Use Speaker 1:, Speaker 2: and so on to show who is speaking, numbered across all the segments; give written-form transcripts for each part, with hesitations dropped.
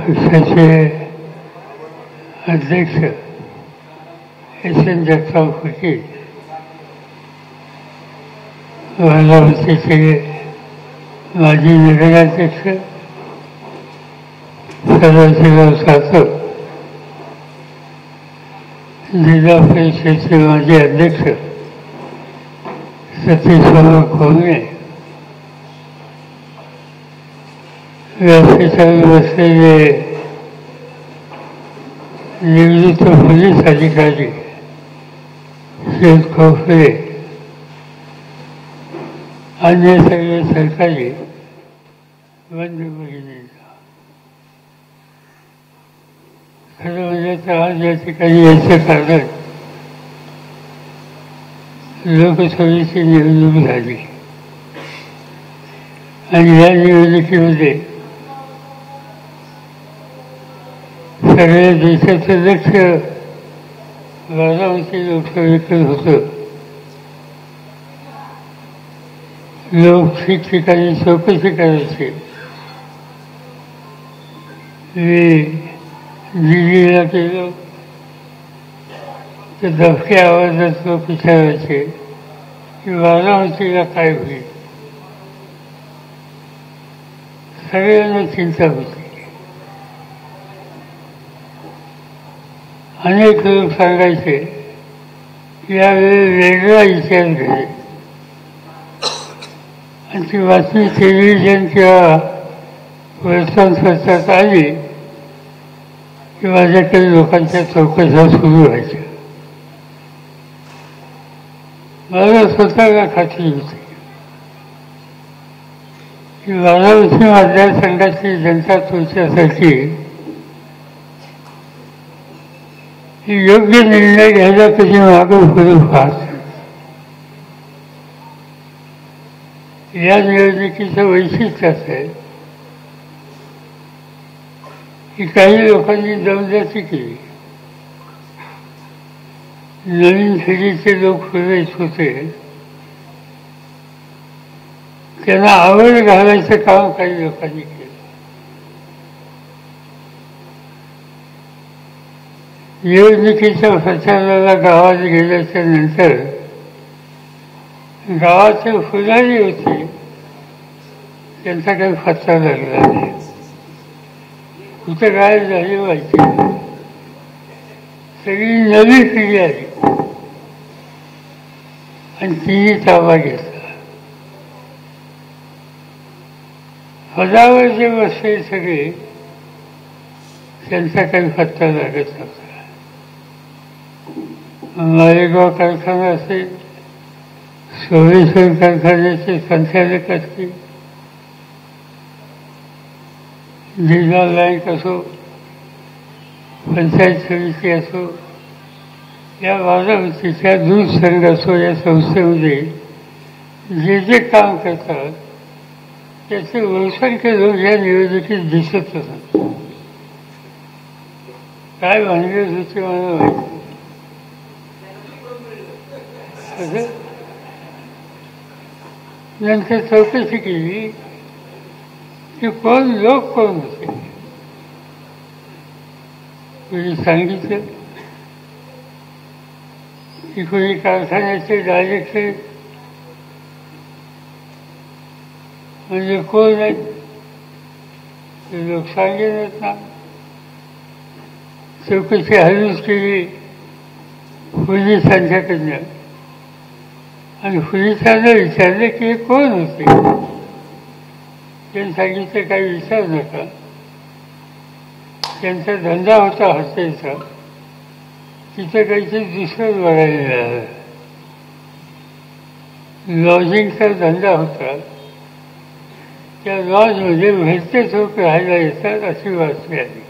Speaker 1: पक्षाचे अध्यक्ष यशवंत जगताप होते, बारामतीचे माजी नगराध्यक्ष सदाशिवराव सातव, जिल्हा परिषदेचे माजी अध्यक्ष सतीशबाबा खोमणे, व्यासपीठावर बसलेले निवृत्त पोलीस अधिकारी शरद खोफरे, अन्य सगळे सरकारी बंधू भगिनींना, खरं म्हणजे तर आज या ठिकाणी याचं कारण लोकसभेची निवडणूक झाली आणि या निवडणुकीमध्ये सगळ्या देशाचं लक्ष बारामती लोकसभेकडे होतं. लोक ठिकठिकाणी चौकशी करायचे. मी दिल्लीला गेलो तर दबक्या आवाजात लोक विचारायचे की बारामतीला काय होईल. सगळ्यांना चिंता होती. अनेक लोक सांगायचे यावेळी वेगळा विचार घडेल आणि ती बातमी टेलिव्हिजन किंवा वर्तमानपत्रात आली की माझ्याकडे लोकांच्या चौकशा सुरू व्हायच्या. मला स्वतःला खात्री होती की बारामती मतदारसंघाची जनता तुमच्यासाठी योग्य निर्णय घ्यायला कधी मागं पुढे पाहत. या निवडणुकीचं वैशिष्ट्य असं आहे की काही लोकांनी दमदाटी केली. नवीन पिढीचे लोक फिरायचे होते, त्यांना आवड घालायचं काम काही लोकांनी केलं. निवडणुकीच्या प्रचाराला गावात गेल्याच्या नंतर गावाचे पुजारी होते, त्यांचा काही फटका लागला नाही. कुठं काय झाली माहिती नाही. सगळी नवी पिढी आली आणि तिने ताबा घेतला. पदावर जे बसले सगळे त्यांचा काही फटका लागत नव्हता. मालेगाव कारखाना असेल, सोमेश्वर कारखान्याचे संचालक असतील, जिल्हा बँक असो, पंचायत समिती असो, या बारामतीच्या दूध संघ असो, या संस्थेमध्ये जे जे काम करतात त्याचे बहुसंख्य लोक या निवडणुकीत दिसत असतात. काय भानगड होते मला माहिती. नंतर चौकशी केली की कोण लोक कोण होते. कोणी सांगितलं की कोणी कारखान्याचे डायरेक्टर म्हणजे कोण आहेत ते लोक सांगेनच ना. चौकशी हळूच केली पोलिसांच्याकडनं आणि पोलिसांना विचारलं की हे कोण होते. त्यांनी सांगितलं काही विचार नका, त्यांचा धंदा होता हॉटेलचा, तिथं काहीतरी दुसरं बघायला मिळालं. लॉजिंगचा धंदा होता, त्या लॉजमध्ये भरतेच लोक राहायला येतात अशी बातमी आली.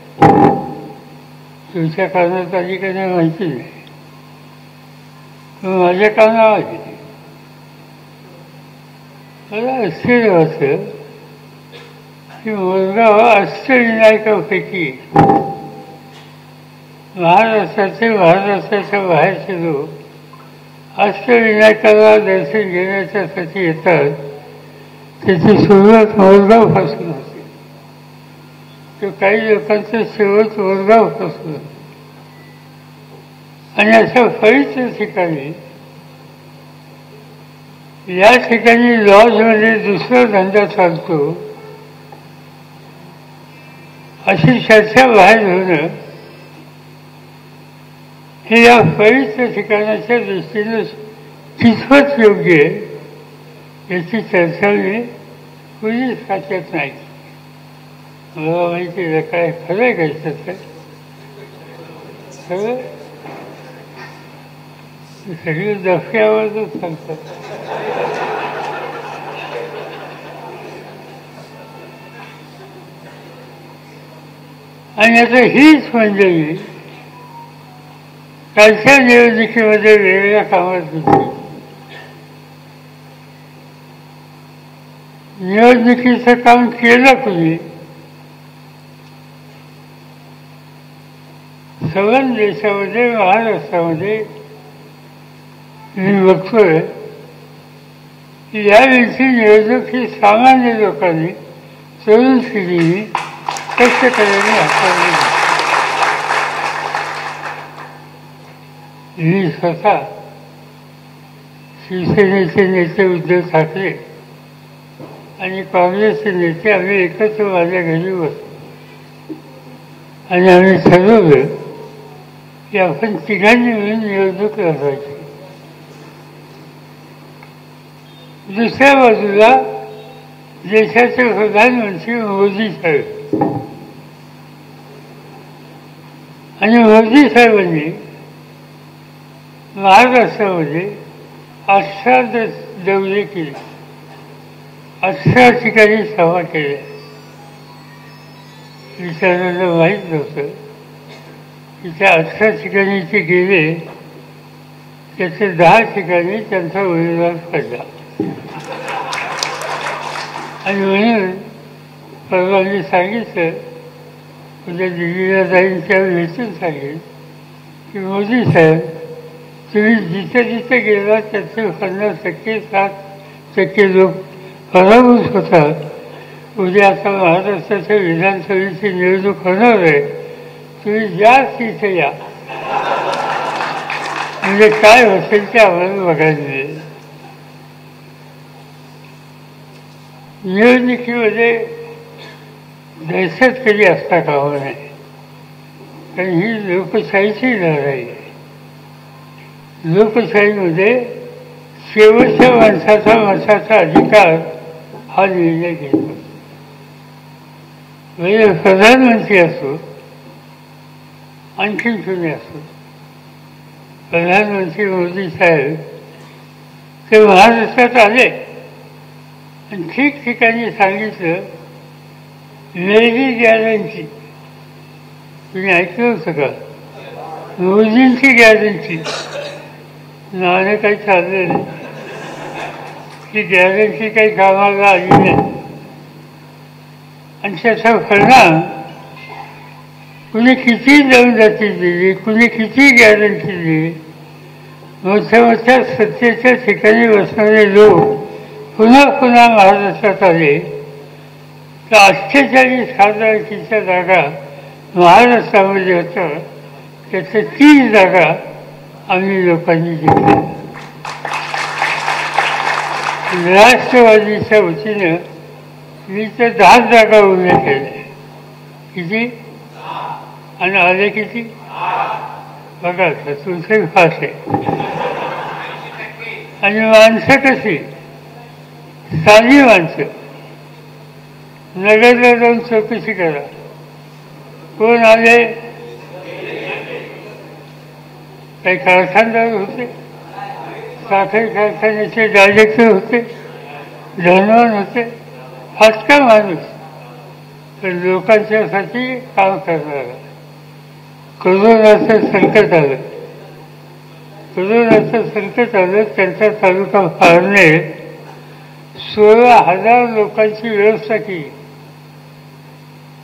Speaker 1: तुमच्या कानात आली का नाही माहिती नाही, पण माझ्या कानावर आली. मला आश्चर्य वाटलं की मुलगाव अष्टविनायकापैकी महाराष्ट्राच्या बाहेरचे लोक अष्टविनायकाला दर्शन घेण्याच्यासाठी येतात. त्याची सुरुवात मोरगावपासून होते. तो काही लोकांचा शेवट वर्गा होत असतो. आणि अशा फळीच्या ठिकाणी या ठिकाणी लॉजमध्ये दुसरा धंदा चालतो अशी चर्चा बाहेर होणं हे या फळीच्या ठिकाणाच्या दृष्टीनं कितपत योग्य आहे याची चर्चा मी कुणीच खात्यात नाही. मला माहिती आहे काय खरं आहे का त्याचं खरं सगळे दफ्यावरच सांगतात. आणि आता हीच मंडळी कालच्या निवडणुकीमध्ये वेगवेगळ्या कामात होती. निवडणुकीचं काम केलं कुणी सगळ्या देशामध्ये महाराष्ट्रामध्ये मी बघतोय की यावेळची निवडणूक ही सामान्य लोकांनी तरुण पिढीने कष्टकऱ्यांनी हाताळली. मी स्वतः शिवसेनेचे नेते उद्धव ठाकरे आणि काँग्रेसचे नेते आम्ही एकत्र माझ्या घरी बसलो आणि आम्ही ठरवलं की आपण तिघांनी मिळून निवडणूक लढवायची. दुसऱ्या बाजूला देशाचे प्रधानमंत्री मोदी साहेब आणि मोदी साहेबांनी महाराष्ट्रामध्ये 18 दौरे केले, 18 ठिकाणी सभा केल्या. विचारायला माहीत नव्हतं की त्या 18 ठिकाणी ते गेले त्याचे 10 ठिकाणी त्यांचा उमेदवार पडला. आणि म्हणून परवा मी सांगितलं उद्या दिल्लीला जाईन त्यावेळी भेटून सांगेन की मोदी साहेब तुम्ही जिथे जिथे गेला त्याचे 50% 60% लोक पराभूत होतात. उद्या आता महाराष्ट्राच्या विधानसभेची निवडणूक होणार आहे, तुम्ही जास्त इथे या म्हणजे काय असेल ते आम्हाला बघायला मिळेल. निवडणुकीमध्ये दहशत कधी असता कामा नये, कारण ही लोकशाहीची लढाई आहे. लोकशाहीमध्ये शेवटच्या माणसाचा मताचा अधिकार हा निर्णय घेतो. म्हणजे प्रधानमंत्री असो आणखीन कोणी असो, प्रधानमंत्री मोदी साहेब ते महाराष्ट्रात आले आणि ठिकठिकाणी सांगितलं मेरी गॅरंटी. तुम्ही ऐकलं होतं का? मोदींची गॅरंटी नावाने काही चाललं नाही. ती गॅरंटी काही कामाला आली नाही आणि त्याचा परिणाम कुणी किती दमदाटी दिली, कुणी किती गॅरंटी दिली, मोठ्या मोठ्या सत्तेच्या ठिकाणी बसणारे लोक पुन्हा पुन्हा महाराष्ट्रात आले तर 48 खासदारकीच्या जागा महाराष्ट्रामध्ये होत्या, त्याच्या 30 जागा आम्ही लोकांनी जिंकल्या. राष्ट्रवादीच्या वतीनं मी तर 10 जागा उभ्या केल्या. किती आणि आले किती बघा, तुमचे फास आहे. आणि माणसं कशी साधी माणसं. नगरला जाऊन चौकशी करा कोण आले. काही कारखानदार होते, साखर कारखान्याचे डायरेक्टर होते, धनवान होते, फाटका माणूस तर लोकांच्यासाठी काम करणारा. कोरोनाचं संकट आलं, कोरोनाचं संकट आलं, त्यांचा तालुका फाळणे 16,000 लोकांची व्यवस्था केली.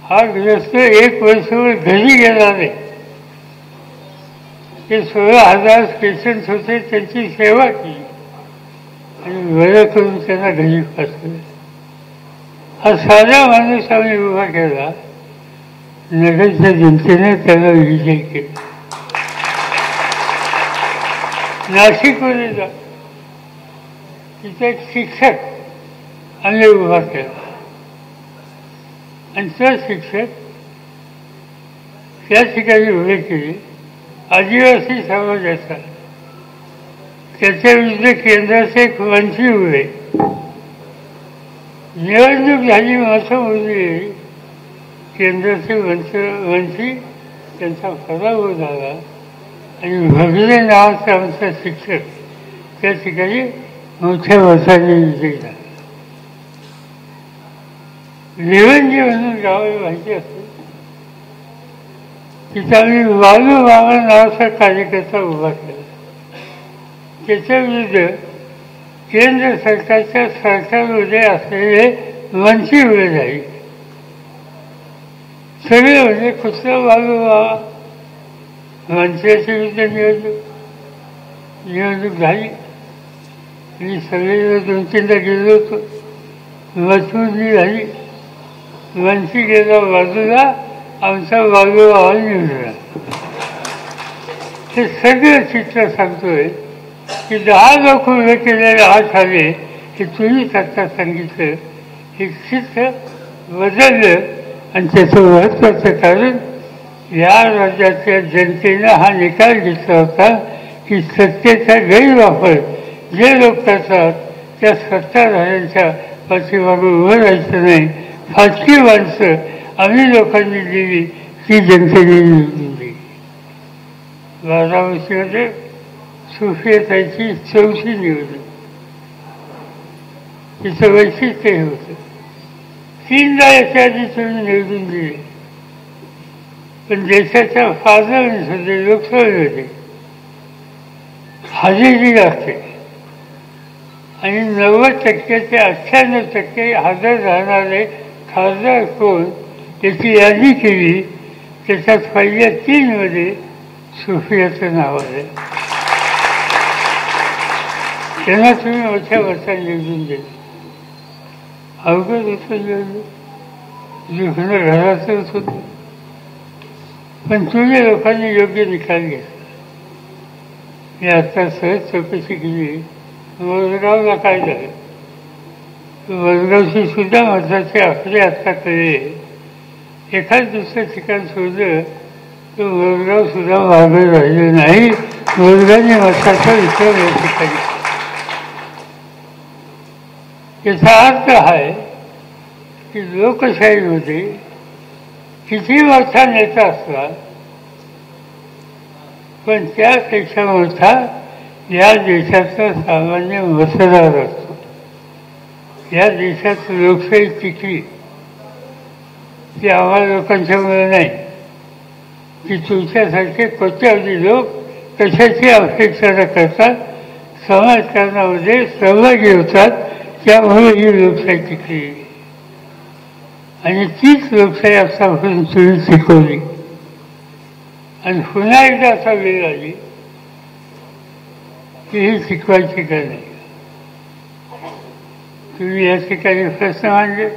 Speaker 1: हा ग्रस्त 1 वर्षभर घरी गेला नाही. ते 16,000 पेशंट होते, त्यांची सेवा केली आणि बरं करून त्यांना घरी पाठवलं. हा साधा माणूस आम्ही उभा केला नगरच्या जनतेने त्याला विजय केला. नाशिकमध्ये जा, तिथे एक शिक्षक आम्ही उभा केला आणि तो शिक्षक त्या ठिकाणी उभे केले आदिवासी समाजाचा. त्याच्या विरुद्ध केंद्राचे एक मंत्री उभे. निवडणूक झाली, असं बोलले, केंद्राचे मंत्री त्यांचा पराभव झाला आणि भगले नावाचा आमचा शिक्षक त्या ठिकाणी मोठ्या मताने विजयी झाला. निवंजी म्हणून गावाला माहिती असते, तिथं आम्ही बालू मामा नावाचा कार्यकर्ता उभा केला. त्याच्या विरुद्ध केंद्र सरकारच्या सरकारमध्ये असलेले मंत्री उभे झाले. सगळे म्हणजे कुठला बालू मामा, मंत्र्याच्या विरुद्ध निवडणूक झाली. मी सगळे 2-3दा गेलो होतो. मतमोजणी झाली, मंत्री गेला बाजूला, आमचा बाजू आवाज निवडला. हे सगळं चित्र सांगतोय की 10 लोक उभे केलेले हात आले की तुम्हीच आता सांगितलं. हे चित्र बदललं आणि त्याचं महत्त्वाचं कारण या राज्याच्या जनतेनं हा निकाल घेतला होता की सत्तेचा गैरवापर जे लोक करतात त्या सत्ताधाऱ्यांच्या पाठीमागे उभं राहायचं नाही. फाटकी माणसं आम्ही लोकांनी दिली ती जनतेने निवडून दिली. बारामतीमध्ये सुफियाताईची 4थी निवडणूक. तिचं वैशिष्ट्य हे होतं, 3दा याच्या आधी तुम्ही निवडून दिले, पण देशाच्या पार्लमेंटमध्ये लोकसभेमध्ये हजेरी लागते आणि 90% ते 98% हजर राहणारे खासदार कोण त्याची यादी केली. त्याच्यात पहिल्या 3मध्ये सुफियाचं नाव आलं. त्यांना तुम्ही मोठ्या मताने निवडून दिलं. अवघड होतं निवडणूक, घरातच होतं, पण तुम्ही लोकांनी योग्य निकाल घेतला. मी आता सहज चौकशी केली, वसगावला काय झालं. वसगावशी सुद्धा मताचे आकडे आत्ता कळले. एखाद दुसरं ठिकाण शोधलं तर वसगाव सुद्धा मागे राहिले नाही. वसगावने मताचा विचार या ठिकाणी. याचा अर्थ आहे की लोकशाहीमध्ये किती मोठा नेता असला पण त्यापेक्षा मोठा या देशाचा सामान्य मतदार असतो. या देशात लोकशाही टिकली ती आम्हा लोकांच्यामुळे नाही की तुमच्यासारखे कोट्यावधी लोक कशाची अपेक्षा न करतात, समाजकारणामध्ये सहभागी होतात, त्यामुळे ही लोकशाही टिकली. आणि तीच लोकशाही आतापर्यंत तुम्ही शिकवली. आणि पुन्हा एकदा असा वेळ आली की ही शिकवायची का नाही. तुम्ही या ठिकाणी प्रश्न मांडले,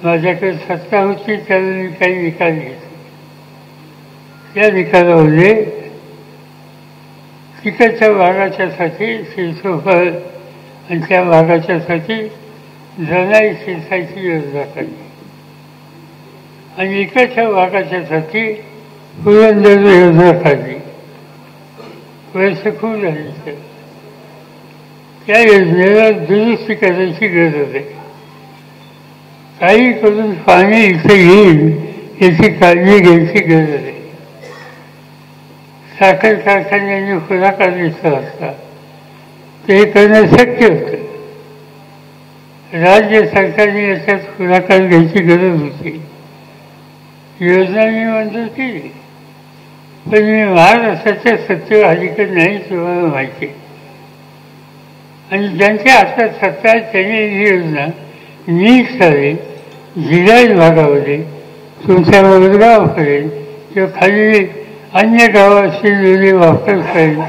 Speaker 1: माझ्याकडे सत्ता होती त्यावेळी मी काही निकाल घेतले. त्या निकालामध्ये तिकडच्या भागाच्यासाठी शिरसोफळ आणि त्या भागाच्यासाठी जनाई शिरसायची योजना काढली आणि इकडच्या भागाच्यासाठी पुरंदर योजना काढली. वर्ष खूप झाली. त्या योजनेला दुरुस्ती करायची गरज आहे. काही करून पाणी इथे येईल याची काळजी घ्यायची गरज आहे. साखर कारखान्यांनी पुढाकार घेतला असता ते करणं शक्य होतं. राज्य सरकारने याच्यात पुढाकार घ्यायची गरज होती. योजना मी मंजूर केली, पण मी महाराष्ट्राच्या सत्तेवर अलीकडे नाही तुम्हाला माहिती. आणि ज्यांच्या हातात सत्ता आहे त्यांनी ही योजना नीट चालेल. जिल्हा भागामध्ये तुमच्या वडगावापर्यंत किंवा खाली अन्य गावाशी जोडी वापर करेल,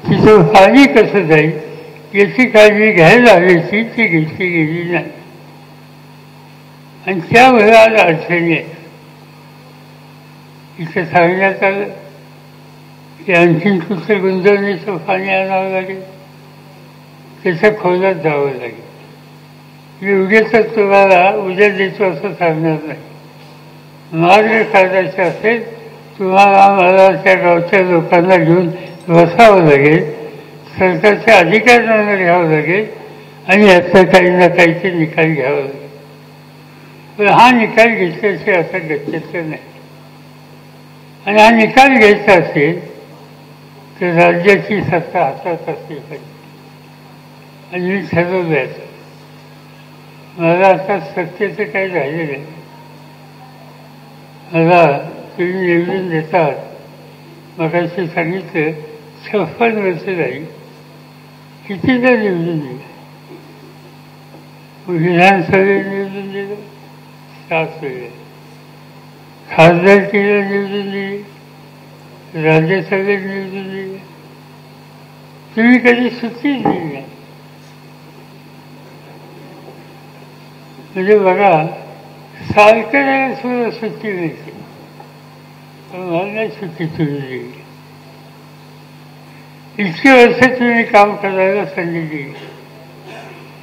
Speaker 1: तिथं पाणी कसं जाईल याची काळजी घ्यायला हवी ती घेतली गेली नाही. आणि त्यामुळे आज अडचणी आहेत. इथे सांगण्यात आलं की आणखीन कुठे गुंतवणुकीचं पाणी आणावं लागेल, त्याच्या खोलात जावं लागेल. मी उगीच तुम्हाला उद्या देतो असं सांगणार नाही. मार्ग काढायचा असेल तुम्हाला मला त्या गावच्या लोकांना घेऊन बसावं लागेल, सरकारच्या अधिकाऱ्यांना घ्यावं लागेल आणि याचा काही ना काहीचे निकाल घ्यावा लागेल. पण हा निकाल घेतल्याशिवाय असं गरजेचं नाही. आणि हा निकाल घ्यायचा असेल तर राज्याची सत्ता हातात असली पाहिजे. आणि मी ठरवलं आहे मला आता सत्तेचं काही राहिलेलं नाही. मला तुम्ही निवडून देतात, मगाशी सांगितलं 56 वर्ष झाली, कितीदा निवडून दिलं. विधानसभेत निवडून दिलं 7 वेळा, खासदारकीला निवडून दिली, राज्यसभेत निवडून दिली. तुम्ही कधी सुट्टीच दिली नाही. म्हणजे बघा सारखं सुद्धा सुट्टी मिळते, पण मला नाही सुट्टी तुम्ही दिली. इतकी वर्ष तुम्ही काम करायला संधी दिली,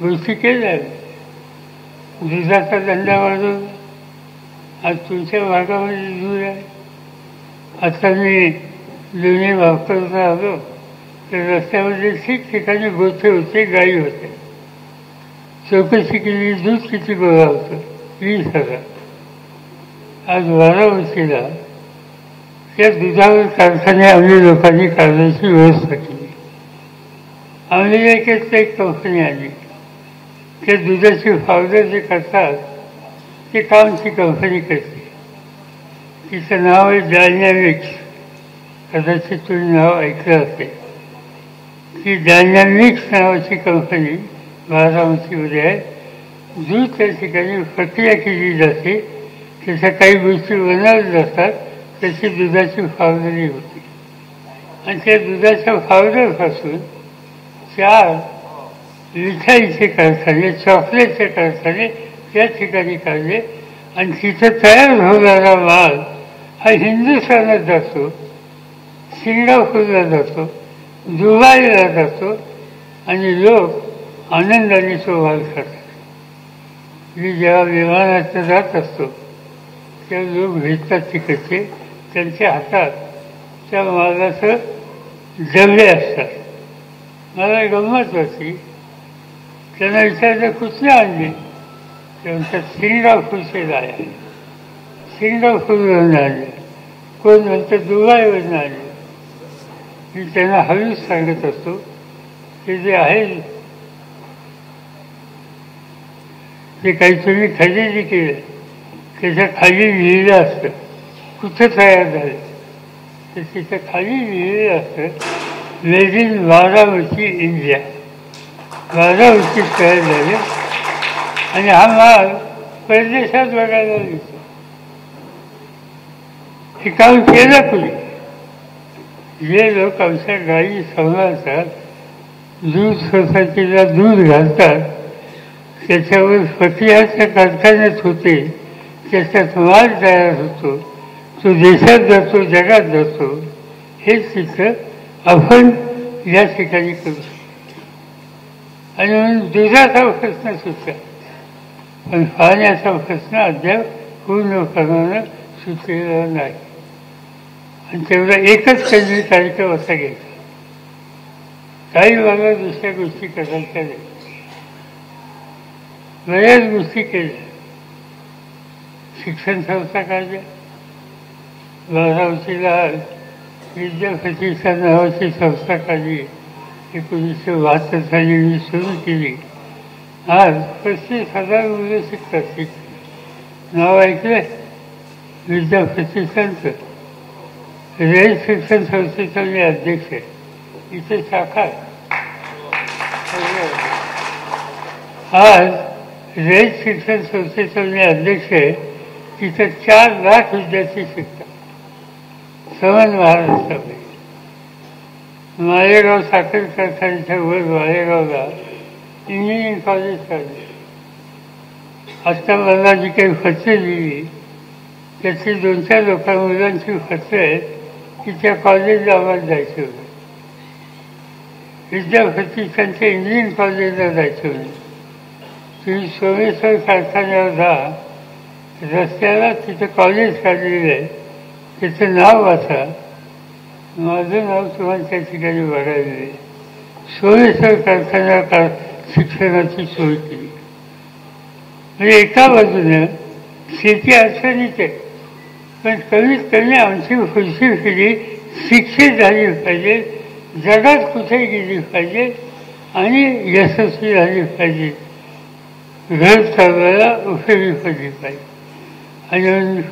Speaker 1: गोष्टी केल्या. दुधाचा धंदा वाढवला, आज तुमच्या भागामध्ये दूध आहे. आता मी दोन्ही वापरता आलो तर रस्त्यामध्ये ठिकठिकाणी गोठे होते, गायी होते. चौकशी केली, दूध किती गोळा होतं, 20,000. आज वाराणसीला त्या दुधावर कारखाने आम्ही लोकांनी काढण्याची व्यवस्था केली. अमेरिकेत एक कंपनी आली, त्या दुधाची पावडर जे करतात ते काम ती कंपनी करते. तिचं नाव आहे डायनॅमिक्स. कदाचित तुम्ही नाव ऐकलं असेल. ती डायनॅमिक्स नावाची कंपनी बारामतीमध्ये आहे. दूध त्या ठिकाणी प्रक्रिया केली जाते, त्याच्या काही गोष्टी बनवल्या जातात, त्याची दुधाची पावडरी होती. आणि त्या दुधाच्या पावडरपासून 4 मिठाईचे कारखाने, चॉकलेटचे कारखाने त्या ठिकाणी काढले. आणि तिथं तयार होणारा माल हा हिंदुस्थानात जातो, सिंगापूरला जातो, दुबईला जातो आणि लोक आनंदाने तो माल खातात. मी जेव्हा विमानात जात असतो तेव्हा लोक भेटतात तिकडचे, त्यांच्या हातात त्या मालाचं डबे असतात. मला गंमत होती, त्यांना विचारलं कुठले आणले, ते म्हणतात सिंगापूरचे आहे, सिंगापूरवरून आणले. कोण म्हणतं दुबईवरून आणले. मी त्यांना हळूच सांगत असतो की जे आहे ते काही तुम्ही खरेदी केलं त्याच्या खाली लिहिलं असतं कुठं तयार झालं, तर तिथं खाली लिहिलेलं असतं मेड इन बारामती इंडिया. बारामतीत तयार झाले आणि हा माल परदेशात बघायला मिळतो. हे काम केलं कुणी? जे लोक आमच्या गायी सांभाळतात, दूध सोसायटीला दूध घालतात, त्याच्यावर प्रक्रियाच्या कारखान्यात होते, त्याच्यात माल तयार होतो, तो देशात जातो, जगात जातो. हेच तिथं आपण या ठिकाणी करू शकतो. आणि म्हणून दुधाचा प्रश्न सुटला, पण पाण्याचा प्रश्न अद्याप पूर्णपणानं सुटलेला नाही. आणि तेवढा एकच काही कार्यक्रम असा घ्यायचा. काही मला दुसऱ्या गोष्टी करायच्या नाही. बऱ्याच गोष्टी केल्या. शिक्षण संस्था काढल्या. बारामतीला विद्यापतीच्या नावाची संस्था काढली. 1972 साली मी सुरू केली. आज 35,000 मुलं शिकतात. नाव ऐकलं विद्यापतीचं. रयत शिक्षण संस्थेचा मी अध्यक्ष आहे. इथे शाखा आहे. आज रयत शिक्षण संस्थेचा मी अध्यक्ष आहे. तिथं 4 लाख विद्यार्थी शिकतात समान महाराष्ट्रामध्ये. मालेगाव साखर कारखान्याच्या वर मालेगावला इंजिनिअरिंग कॉलेज काढले. आत्ता मला जी काही पत्र दिली त्याची 2-4 मुलांची पत्र आहेत की त्या कॉलेजला आम्हाला जायचं होतं. विद्यापती त्यांच्या इंजिनिअरिंग कॉलेजला जायचं होतं. तुम्ही सोमेश्वर कारखान्यावर जा, रस्त्याला तिथे कॉलेज काढलेलं आहे, त्याचं नाव वाचा. माझं नाव तुम्हाला त्या ठिकाणी बघायला आहे. सोमेश्वर कारखान्यावर शिक्षणाची सोय केली. म्हणजे एका बाजूने शेती अडचणीत आहे, पण कमीत कमी आमची पुढची पिढी शिक्षित झाली पाहिजे, जगात कुठे गेली पाहिजे आणि यशस्वी झाली पाहिजे, घर चालवायला उपयोगी पडली पाहिजे.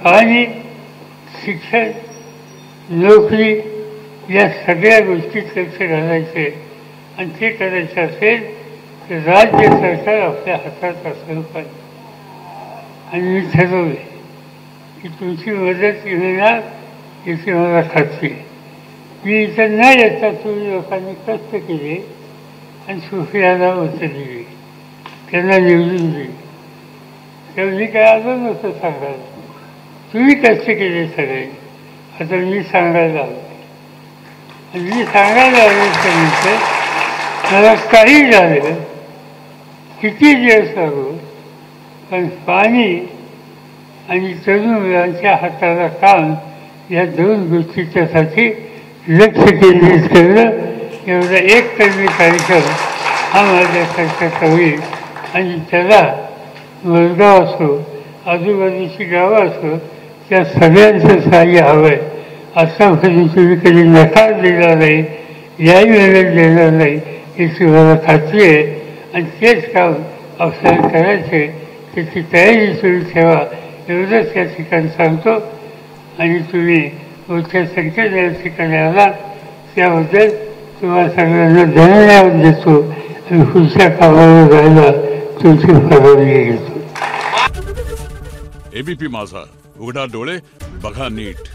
Speaker 1: आणि शिक्षण, नोकरी या सगळ्या गोष्टीत लक्ष घालायचे. आणि ते करायचं असेल तर राज्य सरकार आपल्या हातात असलं पाहिजे. आणि मी ठरवले की तुमची मदत मिळणार याची मला खात्री आहे. मी इथं न येता तुम्ही लोकांनी कष्ट केले आणि सुफियाला मतं दिली, त्यांना निवडून दिली. तेव्हा मी काय आलो नव्हतं सांगायला. तुम्ही कष्ट केले सगळे. आता मी सांगायला आलो. आणि मी सांगायला आलो मला काही झालं, किती दिवस लागू, पण पाणी आणि तरुण मुलांच्या हाताला काम या 2 गोष्टीच्यासाठी लक्ष केंद्रित करणं, एवढा एक कलमी कार्यक्रम हा माझ्यासारखा होईल. आणि त्याला मलगाव असो, आजूबाजूची गावं असो, त्या सगळ्यांचं सहाय्य हवं आहे. आतापर्यंत तुम्ही कधी नकार दिला नाही, याही वेळेला देणार नाही याची मला खात्री आहे. आणि तेच काम आपल्याला करायचे, त्याची तयारी सुरू ठेवा, एवढंच या ठिकाणी सांगतो. आणि तुम्ही मोठ्या संख्येने या ठिकाणी आलात त्याबद्दल तुम्हाला सगळ्यांना धन्यवाद देतो आणि पुढच्या कामावर जायला तुमची परवानगी घेतो.
Speaker 2: एबीपी माझा, उघडा डोळे बघा नीट.